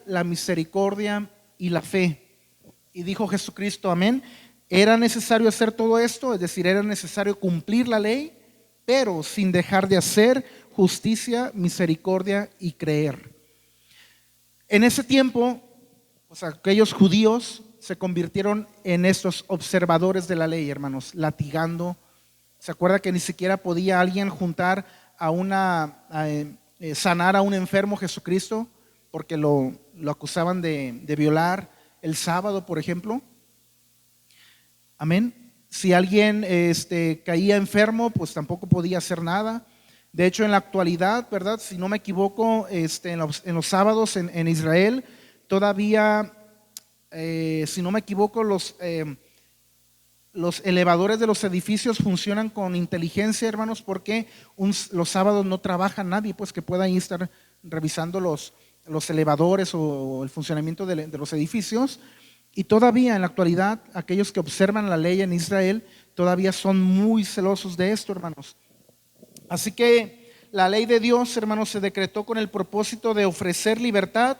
la misericordia y la fe. Y dijo Jesucristo, amén, era necesario hacer todo esto, es decir, era necesario cumplir la ley, pero sin dejar de hacer justicia, misericordia y creer. En ese tiempo, aquellos judíos se convirtieron en estos observadores de la ley, hermanos, latigando. ¿Se acuerda que ni siquiera podía alguien juntar sanar a un enfermo Jesucristo? Porque lo acusaban de violar el sábado, por ejemplo. Amén. Si alguien caía enfermo, pues tampoco podía hacer nada. De hecho, en la actualidad, ¿verdad? Si no me equivoco, en los sábados en Israel, todavía, si no me equivoco, los elevadores de los edificios funcionan con inteligencia, hermanos, porque los sábados no trabaja nadie, pues que pueda ahí estar revisando los elevadores o el funcionamiento de los edificios. Y todavía en la actualidad, aquellos que observan la ley en Israel todavía son muy celosos de esto, hermanos. Así que la ley de Dios, hermanos, se decretó con el propósito de ofrecer libertad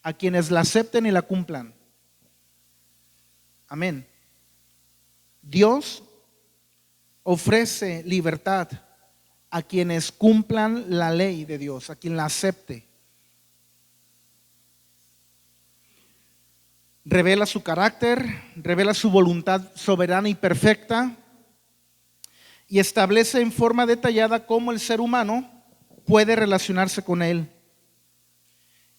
a quienes la acepten y la cumplan. Amén. Dios ofrece libertad a quienes cumplan la ley de Dios, a quien la acepte. Revela su carácter, revela su voluntad soberana y perfecta y establece en forma detallada cómo el ser humano puede relacionarse con Él.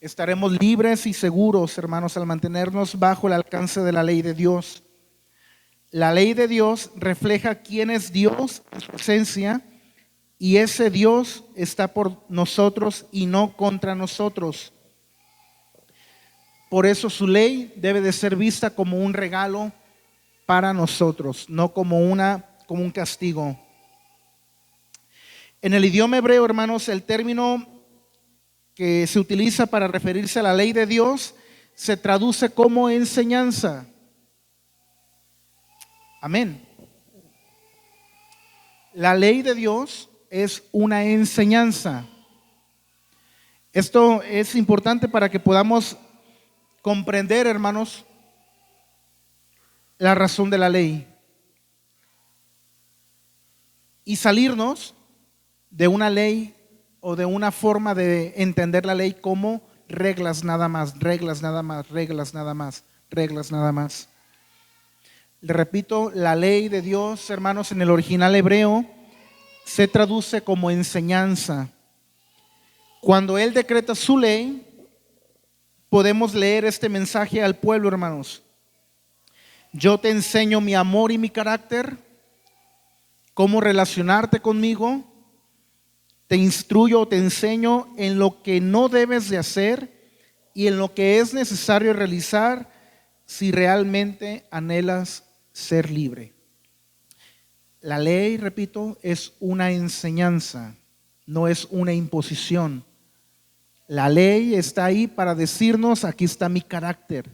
Estaremos libres y seguros, hermanos, al mantenernos bajo el alcance de la ley de Dios. La ley de Dios refleja quién es Dios en su esencia, y ese Dios está por nosotros y no contra nosotros. Por eso su ley debe de ser vista como un regalo para nosotros, no como un castigo. En el idioma hebreo, hermanos, el término que se utiliza para referirse a la ley de Dios se traduce como enseñanza. Amén. La ley de Dios es una enseñanza. Esto es importante para que podamos comprender, hermanos, la razón de la ley y salirnos de una ley o de una forma de entender la ley como reglas nada más, reglas nada más, reglas nada más, reglas nada más. Le repito, la ley de Dios, hermanos, en el original hebreo se traduce como enseñanza. Cuando Él decreta su ley, podemos leer este mensaje al pueblo, hermanos. Yo te enseño mi amor y mi carácter, cómo relacionarte conmigo. Te instruyo, te enseño en lo que no debes de hacer y en lo que es necesario realizar si realmente anhelas ser libre. La ley, repito, es una enseñanza, no es una imposición. La ley está ahí para decirnos, aquí está mi carácter.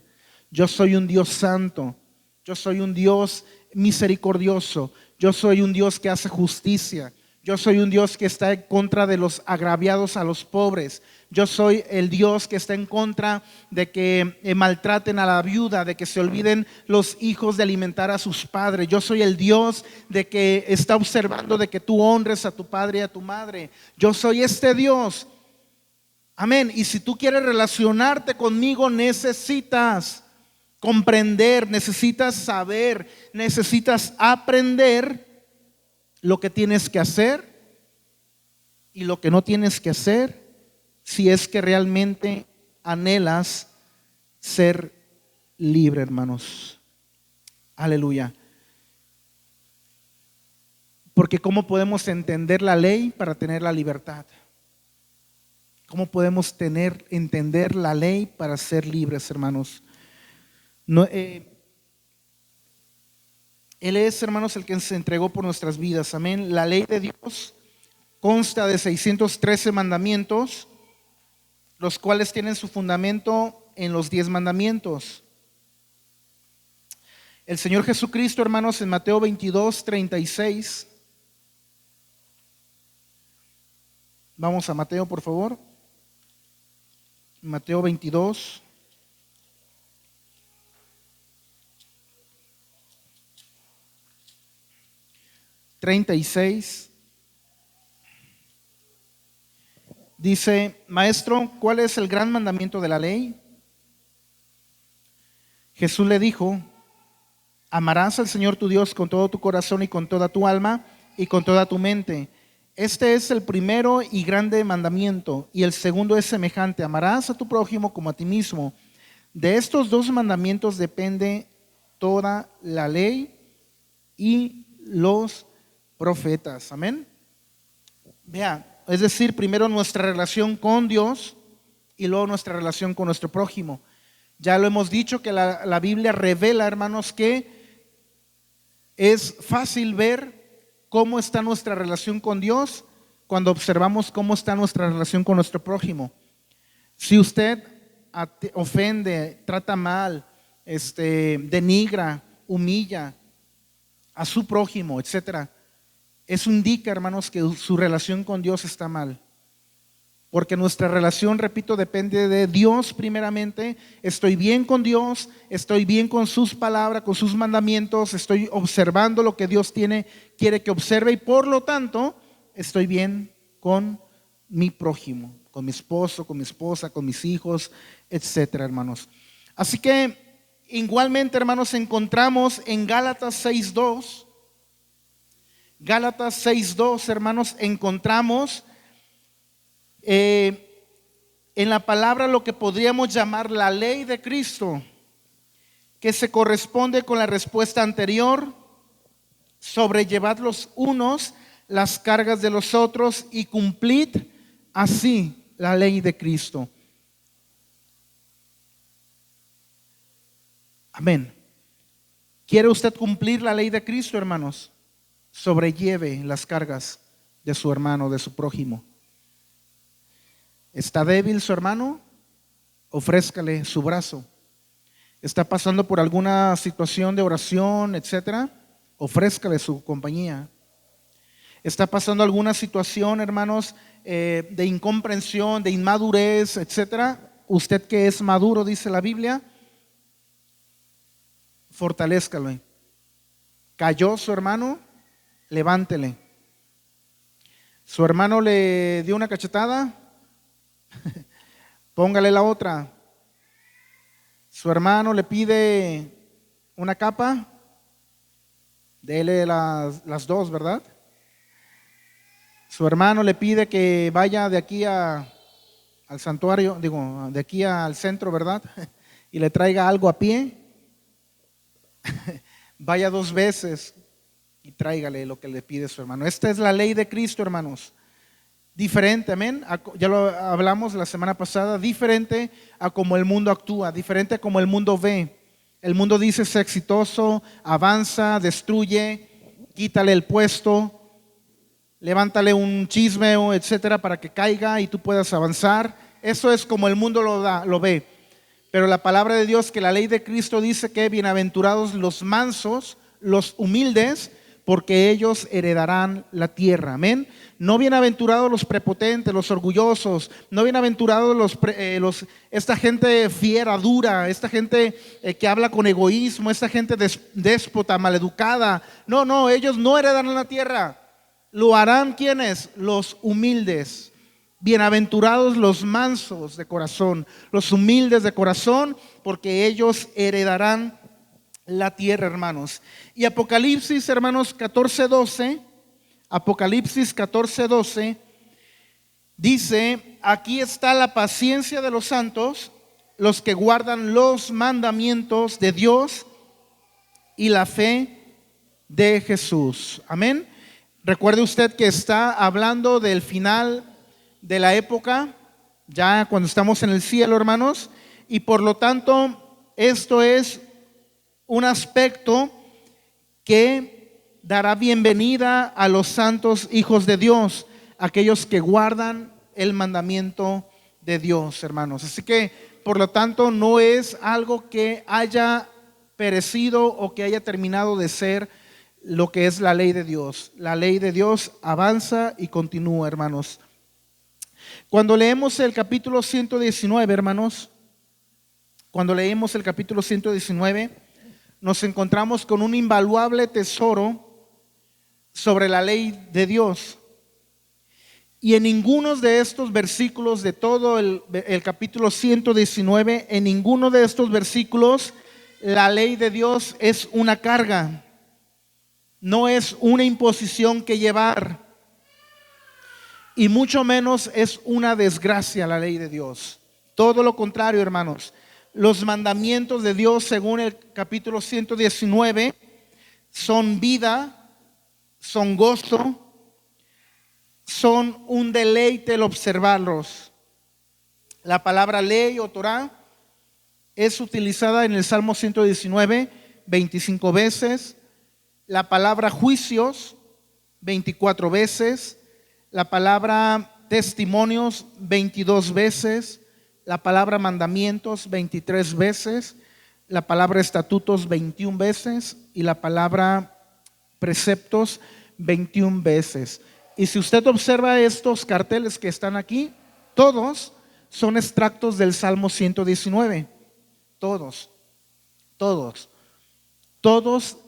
Yo soy un Dios santo, yo soy un Dios misericordioso, yo soy un Dios que hace justicia. Yo soy un Dios que está en contra de los agraviados a los pobres. Yo soy el Dios que está en contra de que maltraten a la viuda, de que se olviden los hijos de alimentar a sus padres. Yo soy el Dios de que está observando de que tú honres a tu padre y a tu madre. Yo soy este Dios. Amén. Y si tú quieres relacionarte conmigo, necesitas comprender, necesitas saber, necesitas aprender lo que tienes que hacer y lo que no tienes que hacer si es que realmente anhelas ser libre, hermanos. Aleluya. Porque ¿cómo podemos entender la ley para tener la libertad? ¿Cómo podemos entender la ley para ser libres, hermanos? Él es, hermanos, el que se entregó por nuestras vidas. Amén. La ley de Dios consta de 613 mandamientos, los cuales tienen su fundamento en los 10 mandamientos. El Señor Jesucristo, hermanos, en Mateo 22:36. Vamos a Mateo, por favor. Mateo 22. $36. Dice: Maestro, ¿cuál es el gran mandamiento de la ley? Jesús le dijo: amarás al Señor tu Dios con todo tu corazón y con toda tu alma y con toda tu mente. Este es el primero y grande mandamiento, y el segundo es semejante: amarás a tu prójimo como a ti mismo. De estos dos mandamientos depende toda la ley y los profetas. Amén. Vea, es decir, primero nuestra relación con Dios y luego nuestra relación con nuestro prójimo. Ya lo hemos dicho que la Biblia revela, hermanos, que es fácil ver cómo está nuestra relación con Dios cuando observamos cómo está nuestra relación con nuestro prójimo. Si usted ofende, trata mal, denigra, humilla a su prójimo, etcétera, eso indica, hermanos, que su relación con Dios está mal. Porque nuestra relación, repito, depende de Dios primeramente. Estoy bien con Dios, estoy bien con sus palabras, con sus mandamientos, estoy observando lo que Dios quiere que observe, y por lo tanto estoy bien con mi prójimo, con mi esposo, con mi esposa, con mis hijos, etcétera, hermanos. Así que igualmente, hermanos, encontramos en Gálatas 6:2, hermanos, encontramos en la palabra lo que podríamos llamar la ley de Cristo, que se corresponde con la respuesta anterior: sobrellevad los unos las cargas de los otros y cumplid así la ley de Cristo. Amén. ¿Quiere usted cumplir la ley de Cristo, hermanos? Sobrelleve las cargas de su hermano, de su prójimo. ¿Está débil su hermano? Ofrézcale su brazo. ¿Está pasando por alguna situación de oración, etcétera? Ofrézcale su compañía. ¿Está pasando alguna situación, hermanos, de incomprensión, de inmadurez, etcétera? Usted que es maduro, dice la Biblia, fortalézcalo. ¿Cayó su hermano? Levántele. ¿Su hermano le dio una cachetada? Póngale la otra. Su hermano le pide una capa, dele las dos, ¿verdad? Su hermano le pide que vaya de aquí al santuario, de aquí al centro, ¿verdad? Y le traiga algo a pie. Vaya 2 veces y tráigale lo que le pide su hermano. Esta es la ley de Cristo, hermanos. Diferente, amén. Ya lo hablamos la semana pasada. Diferente a como el mundo actúa, diferente a como el mundo ve. El mundo dice: sé exitoso, avanza, destruye, quítale el puesto, levántale un chisme, etcétera, para que caiga y tú puedas avanzar. Eso es como el mundo lo ve. Pero la palabra de Dios, que la ley de Cristo dice que bienaventurados los mansos, los humildes, porque ellos heredarán la tierra. Amén. No bienaventurados los prepotentes, los orgullosos, no bienaventurados esta gente fiera, dura, esta gente que habla con egoísmo, esta gente déspota, maleducada. No, ellos no heredarán la tierra. Lo harán ¿quiénes? Los humildes. Bienaventurados los mansos de corazón, los humildes de corazón, porque ellos heredarán la tierra, hermanos. Y Apocalipsis, hermanos, 14:12, Apocalipsis 14:12 dice: aquí está la paciencia de los santos, los que guardan los mandamientos de Dios y la fe de Jesús. Amén. Recuerde usted que está hablando del final de la época, ya cuando estamos en el cielo, hermanos, y por lo tanto esto es un aspecto que dará bienvenida a los santos hijos de Dios, aquellos que guardan el mandamiento de Dios, hermanos. Así que, por lo tanto, no es algo que haya perecido o que haya terminado de ser lo que es la ley de Dios. La ley de Dios avanza y continúa, hermanos. Cuando leemos el capítulo 119, hermanos, cuando leemos el capítulo 119, nos encontramos con un invaluable tesoro sobre la ley de Dios. Y en ninguno de estos versículos de todo el capítulo 119, en ninguno de estos versículos la ley de Dios es una carga, no es una imposición que llevar, y mucho menos es una desgracia la ley de Dios. Todo lo contrario, hermanos. Los mandamientos de Dios, según el capítulo 119, son vida, son gozo, son un deleite el observarlos. La palabra ley o Torah es utilizada en el Salmo 119 25 veces. La palabra juicios 24 veces. La palabra testimonios 22 veces. La palabra mandamientos 23 veces. La palabra estatutos 21 veces. Y la palabra preceptos 21 veces. Y si usted observa estos carteles que están aquí, todos son extractos del Salmo 119. Todos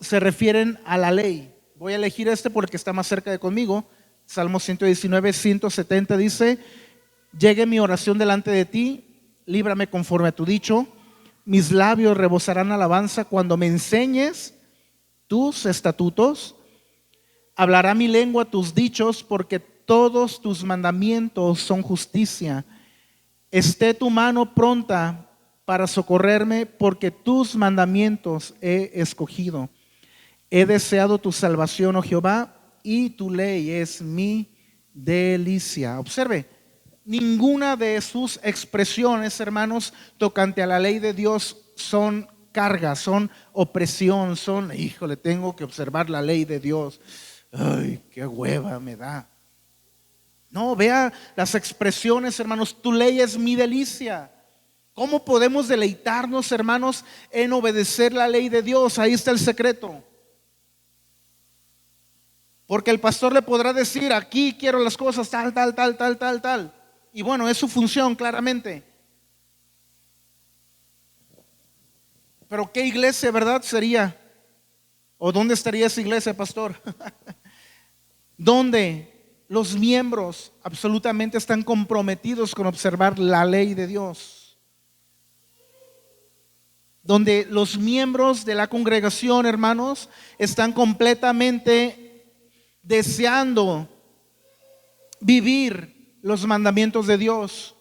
se refieren a la ley. Voy a elegir este porque está más cerca de conmigo. Salmo 119, 170 dice: llegue mi oración delante de ti, líbrame conforme a tu dicho. Mis labios rebosarán alabanza cuando me enseñes tus estatutos. Hablará mi lengua tus dichos, porque todos tus mandamientos son justicia. Esté tu mano pronta para socorrerme, porque tus mandamientos he escogido. He deseado tu salvación, oh Jehová, y tu ley es mi delicia. Observe, ninguna de sus expresiones, hermanos, tocante a la ley de Dios son carga, son opresión, son, híjole, tengo que observar la ley de Dios. Ay, qué hueva me da. No, vea las expresiones, hermanos. Tu ley es mi delicia. ¿Cómo podemos deleitarnos, hermanos, en obedecer la ley de Dios? Ahí está el secreto. Porque el pastor le podrá decir: aquí quiero las cosas tal. Y bueno, es su función, claramente. Pero ¿qué iglesia, verdad, sería? ¿O dónde estaría esa iglesia, pastor? Donde los miembros absolutamente están comprometidos con observar la ley de Dios. Donde los miembros de la congregación, hermanos, están completamente deseando vivir los mandamientos de Dios.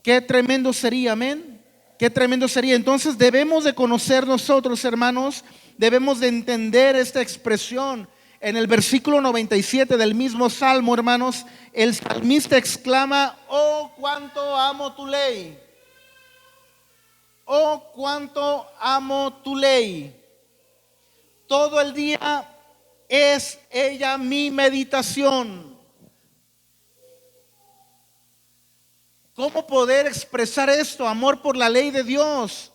Qué tremendo sería, amén. Qué tremendo sería. Entonces debemos de conocer nosotros, hermanos, debemos de entender esta expresión. En el versículo 97 del mismo Salmo, hermanos, el salmista exclama: oh, cuánto amo tu ley. Oh, cuánto amo tu ley. Todo el día es ella mi meditación. ¿Cómo poder expresar esto? Amor por la ley de Dios.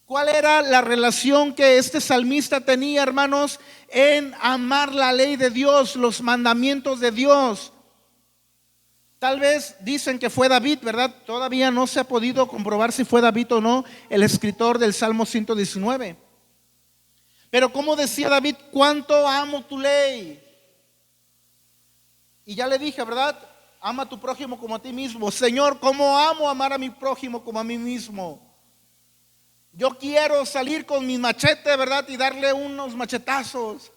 ¿Cuál era la relación que este salmista tenía, hermanos, en amar la ley de Dios, los mandamientos de Dios? Tal vez dicen que fue David, ¿verdad? Todavía no se ha podido comprobar si fue David o no el escritor del Salmo 119. Pero como decía David: cuánto amo tu ley. Y ya le dije, ¿verdad? Ama a tu prójimo como a ti mismo. Señor, cómo amo amar a mi prójimo como a mí mismo. Yo quiero salir con mi machete, ¿verdad? Y darle unos machetazos.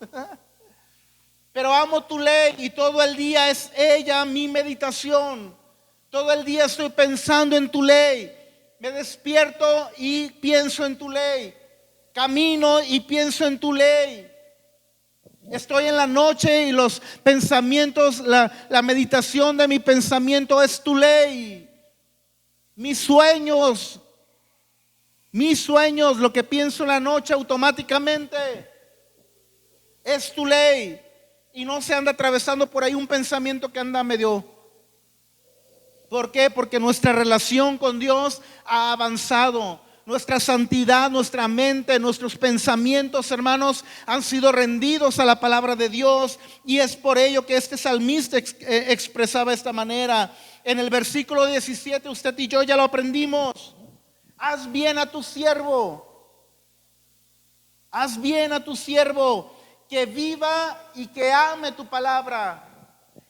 Pero amo tu ley y todo el día es ella mi meditación. Todo el día estoy pensando en tu ley. Me despierto y pienso en tu ley. Camino y pienso en tu ley. Estoy en la noche y los pensamientos, la meditación de mi pensamiento es tu ley. Mis sueños, lo que pienso en la noche automáticamente es tu ley. Y no se anda atravesando por ahí un pensamiento que anda medio. ¿Por qué? Porque nuestra relación con Dios ha avanzado. Nuestra santidad, nuestra mente, nuestros pensamientos, hermanos, han sido rendidos a la palabra de Dios. Y es por ello que este salmista expresaba de esta manera. En el versículo 17, usted y yo ya lo aprendimos. Haz bien a tu siervo. Haz bien a tu siervo, que viva y que ame tu palabra.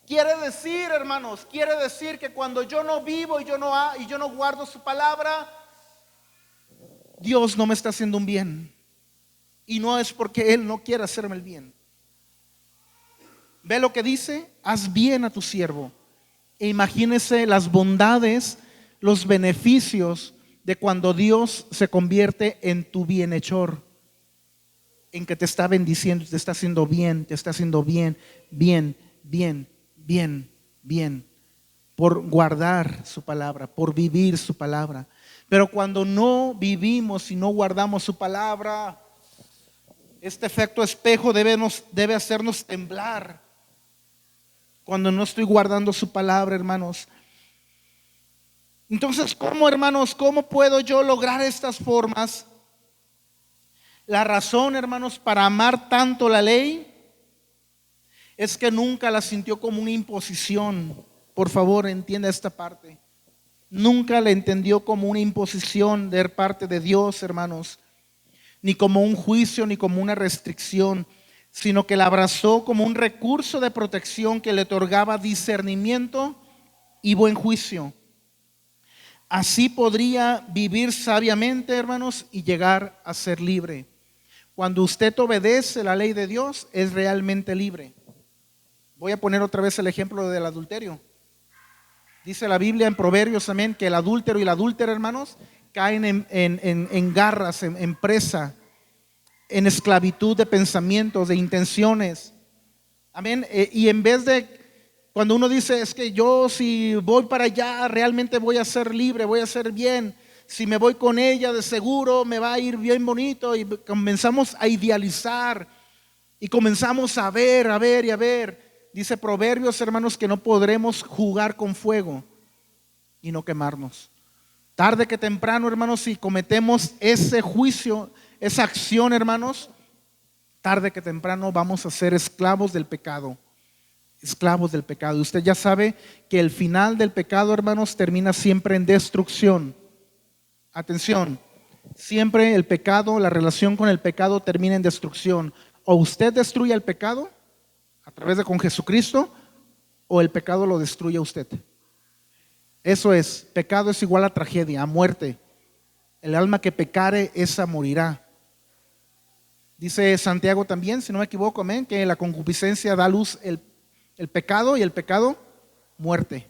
Quiere decir, hermanos, quiere decir que cuando yo no vivo y yo no guardo su palabra, Dios no me está haciendo un bien. Y no es porque Él no quiera hacerme el bien. Ve lo que dice: haz bien a tu siervo. E imagínese las bondades, los beneficios de cuando Dios se convierte en tu bienhechor, en que te está bendiciendo, te está haciendo bien, te está haciendo bien, bien, bien, bien, bien, por guardar su palabra, por vivir su palabra. Pero cuando no vivimos y no guardamos su palabra, este efecto espejo debe hacernos temblar. Cuando no estoy guardando su palabra, hermanos. Entonces, ¿cómo, hermanos? ¿Cómo puedo yo lograr estas formas? La razón, hermanos, para amar tanto la ley es que nunca la sintió como una imposición. Por favor, entienda esta parte. Nunca la entendió como una imposición de parte de Dios, hermanos, ni como un juicio, ni como una restricción, sino que la abrazó como un recurso de protección que le otorgaba discernimiento y buen juicio. Así podría vivir sabiamente, hermanos, y llegar a ser libre. Cuando usted obedece la ley de Dios, es realmente libre. Voy a poner otra vez el ejemplo del adulterio. Dice la Biblia en Proverbios también que el adúltero y la adúltera, hermanos, caen en garras, en presa, en esclavitud de pensamientos, de intenciones. Amén. Y en vez de, cuando uno dice, es que yo si voy para allá realmente voy a ser libre, voy a ser bien, si me voy con ella de seguro me va a ir bien bonito, y comenzamos a idealizar y comenzamos a ver y a ver. Dice Proverbios, hermanos, que no podremos jugar con fuego y no quemarnos. Tarde que temprano, hermanos, si cometemos ese juicio, esa acción, hermanos, tarde que temprano vamos a ser esclavos del pecado. Esclavos del pecado. Y usted ya sabe que el final del pecado, hermanos, termina siempre en destrucción. Atención, siempre el pecado, la relación con el pecado termina en destrucción. O usted destruye el pecado a través de con Jesucristo, o el pecado lo destruye a usted. Eso es, pecado es igual a tragedia, a muerte. El alma que pecare, esa morirá. Dice Santiago también, si no me equivoco, amén, que la concupiscencia da a luz el pecado, y el pecado, muerte.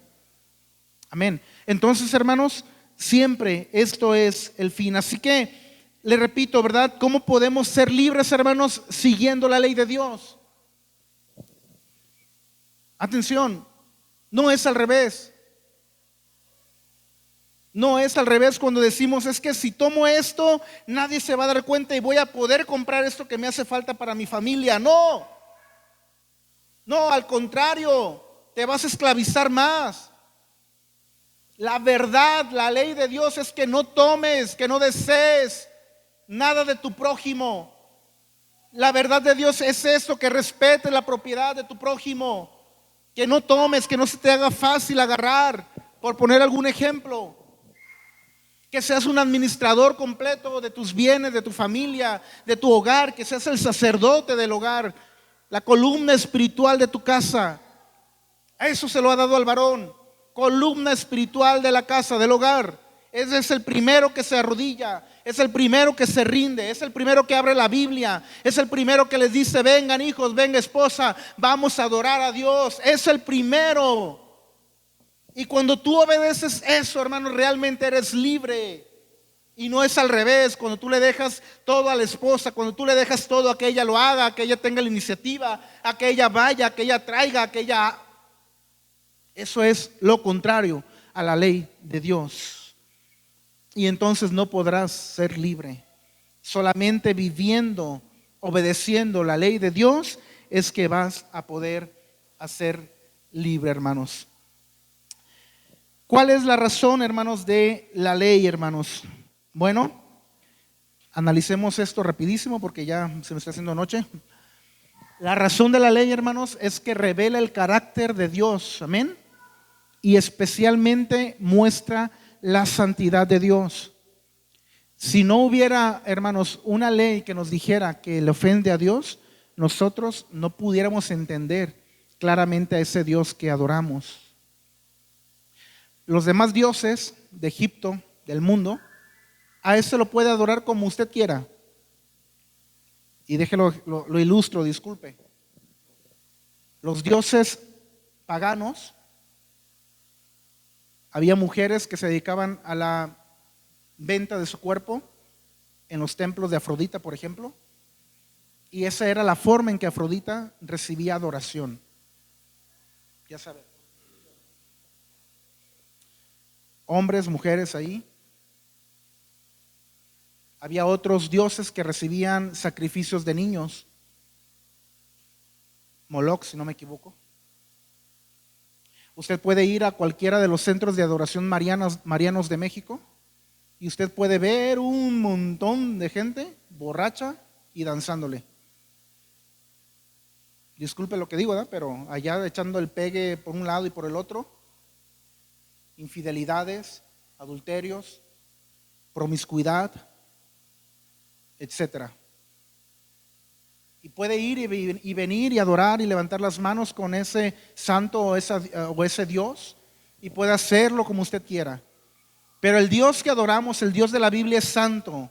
Amén. Entonces, hermanos, siempre esto es el fin. Así que, le repito, ¿verdad? ¿Cómo podemos ser libres, hermanos, siguiendo la ley de Dios? Atención, no es al revés. No es al revés cuando decimos, es que si tomo esto, nadie se va a dar cuenta y voy a poder comprar esto que me hace falta para mi familia. No, no, al contrario, te vas a esclavizar más. La verdad, la ley de Dios es que no tomes, que no desees nada de tu prójimo. La verdad de Dios es esto, que respetes la propiedad de tu prójimo, que no tomes, que no se te haga fácil agarrar, por poner algún ejemplo. Que seas un administrador completo de tus bienes, de tu familia, de tu hogar, que seas el sacerdote del hogar, la columna espiritual de tu casa. Eso se lo ha dado al varón, columna espiritual de la casa, del hogar. Ese es el primero que se arrodilla, es el primero que se rinde, es el primero que abre la Biblia, es el primero que les dice, vengan hijos, venga esposa, vamos a adorar a Dios. Es el primero. Y cuando tú obedeces eso, hermano, realmente eres libre. Y no es al revés, cuando tú le dejas todo a la esposa, cuando tú le dejas todo a que ella lo haga, a que ella tenga la iniciativa, a que ella vaya, a que ella traiga, a que ella... Eso es lo contrario a la ley de Dios. Y entonces no podrás ser libre. Solamente viviendo, obedeciendo la ley de Dios, es que vas a poder ser libre, hermanos. ¿Cuál es la razón, hermanos, de la ley, hermanos? Bueno, Analicemos esto rapidísimo porque ya se me está haciendo noche. La razón de la ley, hermanos, es que revela el carácter de Dios, amén, y especialmente muestra la santidad de Dios. Si no hubiera, hermanos, una ley que nos dijera que le ofende a Dios, nosotros no pudiéramos entender claramente a ese Dios que adoramos. Los demás dioses de Egipto, del mundo, a ese lo puede adorar como usted quiera. Y déjelo, lo ilustro, disculpe. Los dioses paganos, había mujeres que se dedicaban a la venta de su cuerpo en los templos de Afrodita, por ejemplo, y esa era la forma en que Afrodita recibía adoración. Ya saben, hombres, mujeres ahí. Había otros dioses que recibían sacrificios de niños, Moloch, si no me equivoco. Usted puede ir a cualquiera de los centros de adoración marianos de México y usted puede ver un montón de gente borracha y danzándole. Disculpe lo que digo, ¿verdad? Pero allá echando el pegue por un lado y por el otro, infidelidades, adulterios, promiscuidad, etcétera. Y puede ir y venir y adorar y levantar las manos con ese santo o ese Dios, y puede hacerlo como usted quiera. Pero el Dios que adoramos, el Dios de la Biblia, es santo.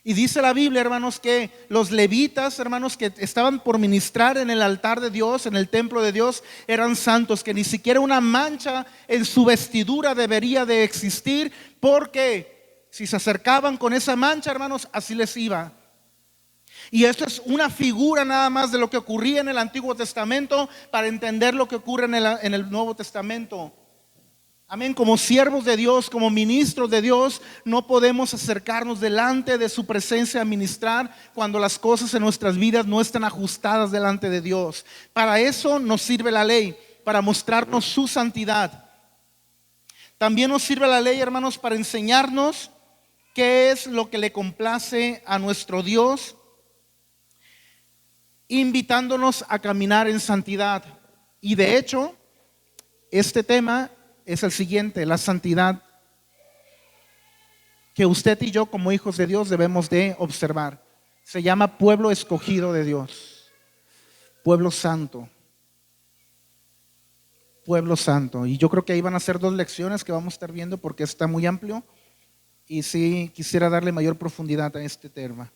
Y dice la Biblia, hermanos, que los levitas, hermanos, que estaban por ministrar en el altar de Dios, en el templo de Dios, eran santos, que ni siquiera una mancha en su vestidura debería de existir, porque si se acercaban con esa mancha, hermanos, así les iba. Y esto es una figura nada más de lo que ocurría en el Antiguo Testamento para entender lo que ocurre en el Nuevo Testamento. Amén. Como siervos de Dios, como ministros de Dios, no podemos acercarnos delante de su presencia a ministrar cuando las cosas en nuestras vidas no están ajustadas delante de Dios. Para eso nos sirve la ley, para mostrarnos su santidad. También nos sirve la ley, hermanos, para enseñarnos qué es lo que le complace a nuestro Dios, invitándonos a caminar en santidad. Y de hecho, este tema es el siguiente: la santidad que usted y yo como hijos de Dios debemos de observar. Se llama pueblo escogido de Dios, pueblo santo, pueblo santo. Y yo creo que ahí van a ser 2 lecciones que vamos a estar viendo porque está muy amplio y sí quisiera darle mayor profundidad a este tema.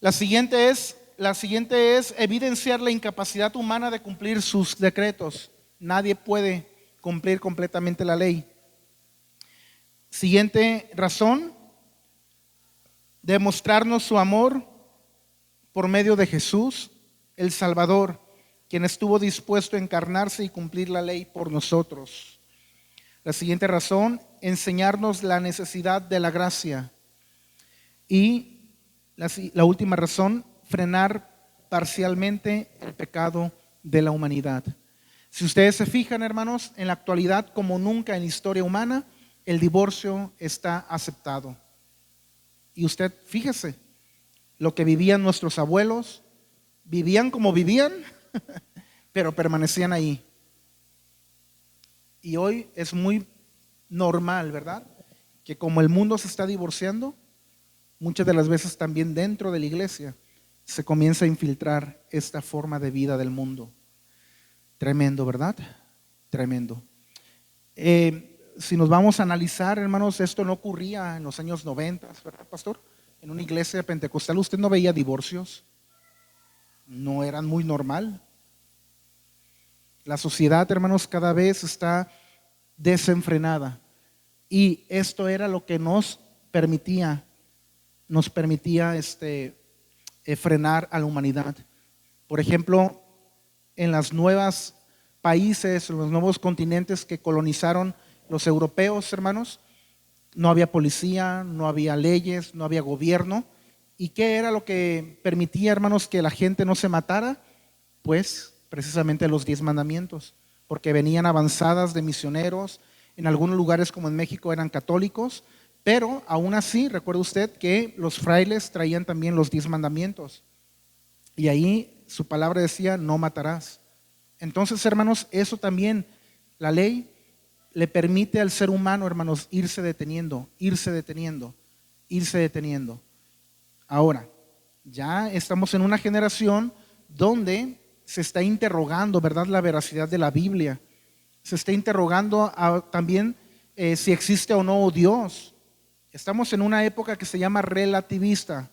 La siguiente es evidenciar la incapacidad humana de cumplir sus decretos. Nadie puede cumplir completamente la ley. Siguiente razón: demostrarnos su amor por medio de Jesús, el Salvador, quien estuvo dispuesto a encarnarse y cumplir la ley por nosotros. La siguiente razón: enseñarnos la necesidad de la gracia. Y la última razón: frenar parcialmente el pecado de la humanidad. Si ustedes se fijan, hermanos, en la actualidad como nunca en la historia humana, el divorcio está aceptado. Y usted fíjese, lo que vivían nuestros abuelos, vivían como vivían, pero permanecían ahí. Y hoy es muy normal, ¿verdad?, que como el mundo se está divorciando, muchas de las veces también dentro de la iglesia se comienza a infiltrar esta forma de vida del mundo. Tremendo, ¿verdad? Tremendo. Si nos vamos a analizar, hermanos, esto no ocurría en los años 90, ¿verdad, pastor? En una iglesia pentecostal usted no veía divorcios, no eran muy normal. La sociedad, hermanos, cada vez está desenfrenada, y esto era lo que nos permitía frenar a la humanidad. Por ejemplo, en los nuevos países, en los nuevos continentes que colonizaron los europeos, hermanos, no había policía, no había leyes, no había gobierno. ¿Y qué era lo que permitía, hermanos, que la gente no se matara? Pues precisamente los 10 mandamientos, porque venían avanzadas de misioneros. En algunos lugares como en México eran católicos, Pero aún así, recuerde usted que los frailes traían también los 10 mandamientos. Y ahí su palabra decía, no matarás. Entonces, hermanos, eso también, la ley le permite al ser humano, hermanos, irse deteniendo, irse deteniendo, irse deteniendo. Ahora, ya estamos en una generación donde se está interrogando, ¿verdad?, la veracidad de la Biblia. Se está interrogando también si existe o no Dios. Estamos en una época que se llama relativista.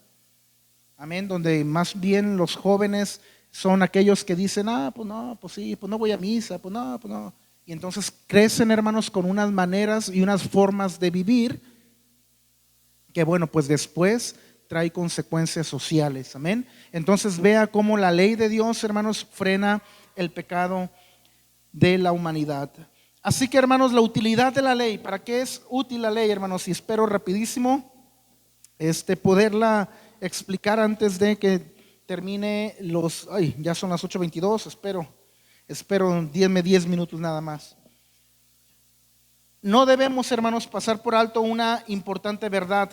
Amén, donde más bien los jóvenes son aquellos que dicen, pues no, pues sí, pues no voy a misa, pues no, pues no. Y entonces crecen, hermanos, con unas maneras y unas formas de vivir que, bueno, pues después trae consecuencias sociales. Amén. Entonces vea cómo la ley de Dios, hermanos, frena el pecado de la humanidad. Así que, hermanos, la utilidad de la ley, ¿para qué es útil la ley, hermanos? Y espero rapidísimo poderla explicar antes de que termine ya son las 8:22, espero 10 minutos nada más. No debemos, hermanos, pasar por alto una importante verdad.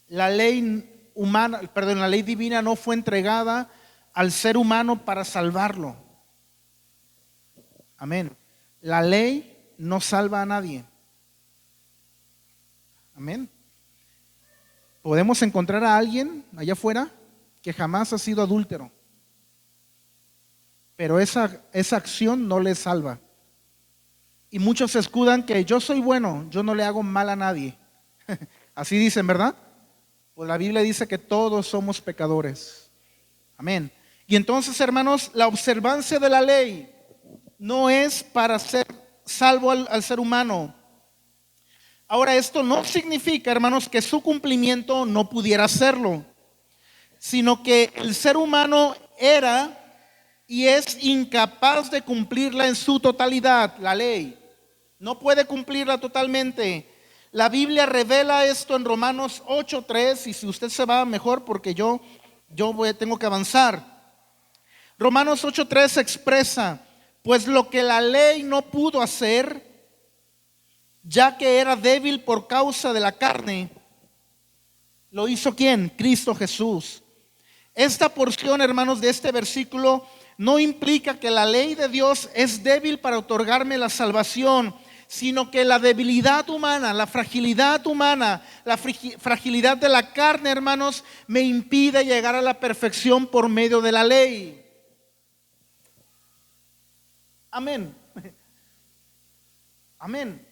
La ley la ley divina no fue entregada al ser humano para salvarlo. Amén. La ley no salva a nadie. Amén. Podemos encontrar a alguien allá afuera que jamás ha sido adúltero, pero esa acción no le salva. Y muchos se escudan que yo soy bueno, yo no le hago mal a nadie. Así dicen, ¿verdad? Pues la Biblia dice que todos somos pecadores. Amén. Y entonces, hermanos, la observancia de la ley no es para ser salvo al ser humano. Ahora, esto no significa, hermanos, que su cumplimiento no pudiera serlo, sino que el ser humano era y es incapaz de cumplirla en su totalidad, la ley. No puede cumplirla totalmente. La Biblia revela esto en Romanos 8:3, y si usted se va mejor porque tengo que avanzar. Romanos 8:3 expresa, pues lo que la ley no pudo hacer, ya que era débil por causa de la carne, ¿lo hizo quién? Cristo Jesús. Esta porción, hermanos, de este versículo no implica que la ley de Dios es débil para otorgarme la salvación, sino que la debilidad humana, la fragilidad humana, la fragilidad de la carne, hermanos, me impide llegar a la perfección por medio de la ley. Amén. Amén.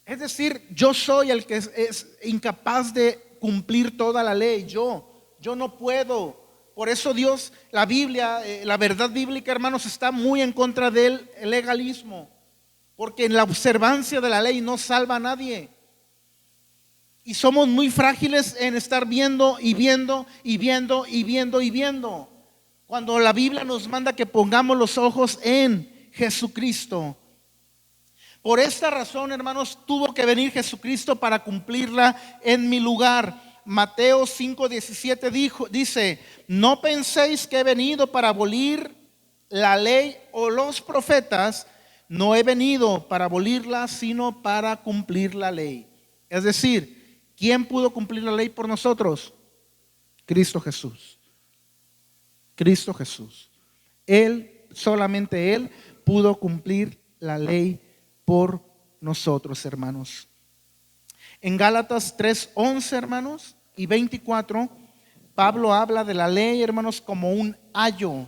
Es decir, yo soy el que es incapaz de cumplir toda la ley. Yo no puedo. Por eso Dios, la Biblia, la verdad bíblica, hermanos, está muy en contra del legalismo. Porque en la observancia de la ley no salva a nadie. Y somos muy frágiles en estar viendo y viendo y viendo y viendo y viendo. Cuando la Biblia nos manda que pongamos los ojos en Jesucristo. Por esta razón, hermanos, tuvo que venir Jesucristo para cumplirla en mi lugar. Mateo 5:17 dice, no penséis que he venido para abolir la ley o los profetas. No he venido para abolirla, sino para cumplir la ley. Es decir, ¿quién pudo cumplir la ley por nosotros? Cristo Jesús. Cristo Jesús. Solamente Él pudo cumplir la ley por nosotros, hermanos. En Gálatas 3:11, hermanos, y 24, Pablo habla de la ley, hermanos, como un ayo.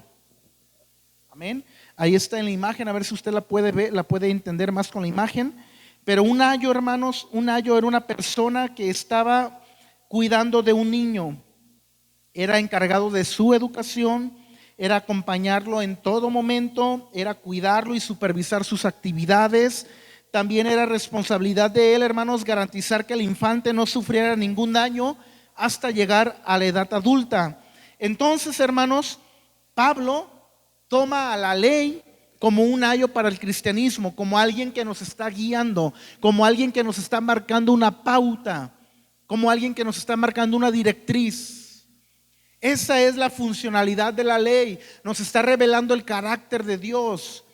Amén. Ahí está en la imagen, a ver si usted la puede ver, la puede entender más con la imagen. Pero un ayo, hermanos, un ayo era una persona que estaba cuidando de un niño. Era encargado de su educación, era acompañarlo en todo momento, era cuidarlo y supervisar sus actividades. También era responsabilidad de él, hermanos, garantizar que el infante no sufriera ningún daño hasta llegar a la edad adulta. Entonces, hermanos, Pablo toma a la ley como un ayo para el cristianismo, como alguien que nos está guiando, como alguien que nos está marcando una pauta, como alguien que nos está marcando una directriz. Esa es la funcionalidad de la ley. Nos está revelando el carácter de Dios.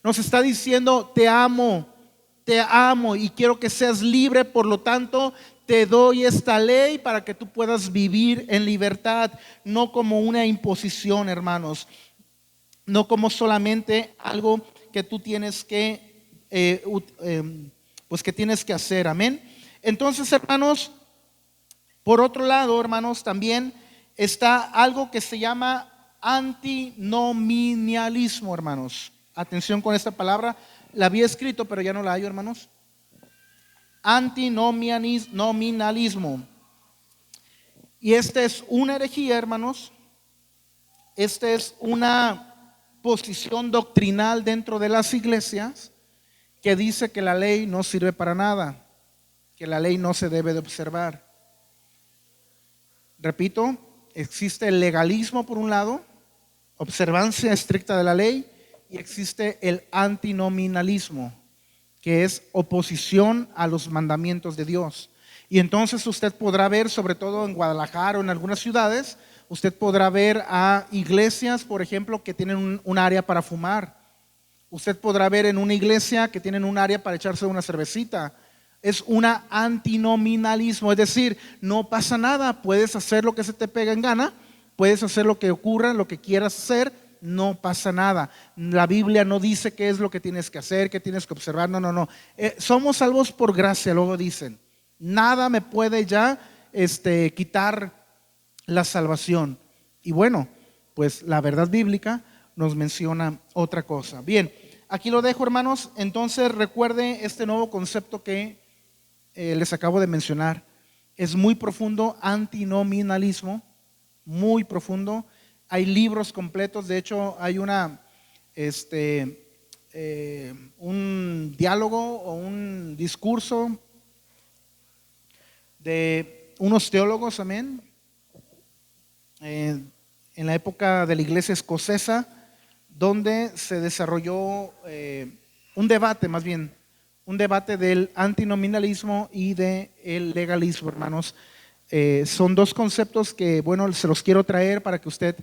Nos está diciendo, te amo, te amo y quiero que seas libre, por lo tanto te doy esta ley para que tú puedas vivir en libertad, no como una imposición, hermanos, no como solamente algo que tú tienes que, pues que tienes que hacer, amén. Entonces, hermanos, por otro lado, hermanos, también está algo que se llama antinomianialismo, hermanos. Atención con esta palabra, la había escrito, pero ya no la hallo, hermanos. Antinominalismo. Y esta es una herejía, hermanos. Esta es una posición doctrinal dentro de las iglesias que dice que la ley no sirve para nada, que la ley no se debe de observar. Repito, existe el legalismo por un lado, observancia estricta de la ley, y existe el antinominalismo, que es oposición a los mandamientos de Dios. Y entonces usted podrá ver, sobre todo en Guadalajara o en algunas ciudades, usted podrá ver a iglesias, por ejemplo, que tienen un área para fumar. Usted podrá ver en una iglesia que tienen un área para echarse una cervecita. Es una antinominalismo, es decir, no pasa nada, puedes hacer lo que se te pega en gana, puedes hacer lo que ocurra, lo que quieras hacer, no pasa nada. La Biblia no dice qué es lo que tienes que hacer, qué tienes que observar, no. Somos salvos por gracia, luego dicen. Nada me puede ya quitar la salvación. Y bueno, pues la verdad bíblica nos menciona otra cosa. Bien, aquí lo dejo, hermanos. Entonces recuerde este nuevo concepto que les acabo de mencionar. Es muy profundo, antinominalismo, muy profundo. Hay libros completos, de hecho hay un diálogo o un discurso de unos teólogos, amén, en la época de la iglesia escocesa, donde se desarrolló un debate, más bien, un debate del antinominalismo y del legalismo, hermanos. Son dos conceptos que, bueno, se los quiero traer para que usted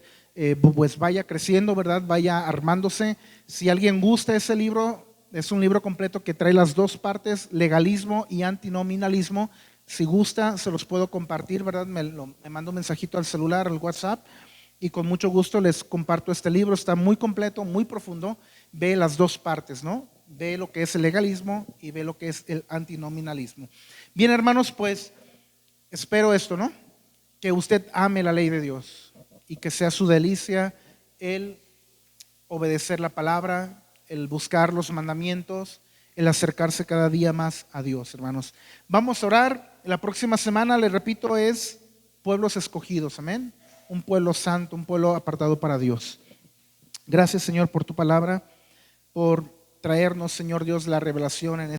pues vaya creciendo, ¿verdad? Vaya armándose. Si alguien gusta ese libro, es un libro completo que trae las dos partes, legalismo y antinominalismo. Si gusta, se los puedo compartir, ¿verdad? Me mando un mensajito al celular, al WhatsApp, y con mucho gusto les comparto este libro. Está muy completo, muy profundo. Ve las dos partes, ¿no? Ve lo que es el legalismo y ve lo que es el antinominalismo. Bien, hermanos, pues espero esto, ¿no? Que usted ame la ley de Dios y que sea su delicia el obedecer la palabra, el buscar los mandamientos, el acercarse cada día más a Dios, hermanos. Vamos a orar. La próxima semana, les repito, es pueblos escogidos, amén. Un pueblo santo, un pueblo apartado para Dios. Gracias, Señor, por tu palabra, por traernos, Señor Dios, la revelación en